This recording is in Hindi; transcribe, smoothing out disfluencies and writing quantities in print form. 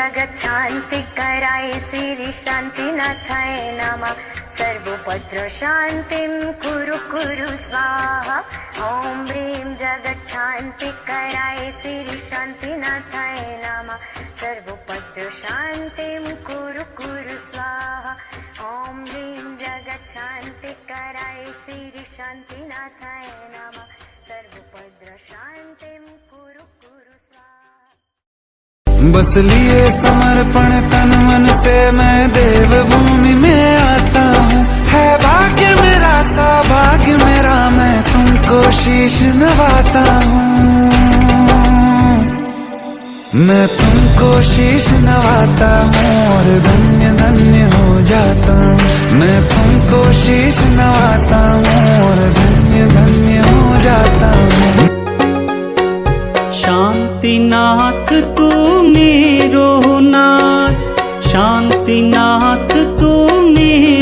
जगत शांति कराय श्री शांतिनाथाय नमः। सर्वोपद्र शांतिं कुरु कुरु स्वाहा। ओम ह्रीं जगत शांति कराय श्री शांतिनाथाय नमः। सर्वोपद्र शांतिं कुरु कुरु स्वाहा। ओम ह्रीं जगत शांति कराय श्री शांतिनाथाय नमः। सर्वोपद्र शांतिं कुरु कुरु स्वाहा। बस लिए समर्पण तन मन से मैं देवभूमि में आता हूँ। है भाग्य मेरा सौभाग्य मेरा, मैं तुमको शीश नवाता हूँ। मैं तुमको शीश नवाता हूँ और धन्य धन्य हो जाता हूँ। मैं तुमको शीश नवाता हूँ और धन्य धन्य हो जाता हूँ। शांतिनाथ तू मेरो नाथ, शांतिनाथ तू मेरो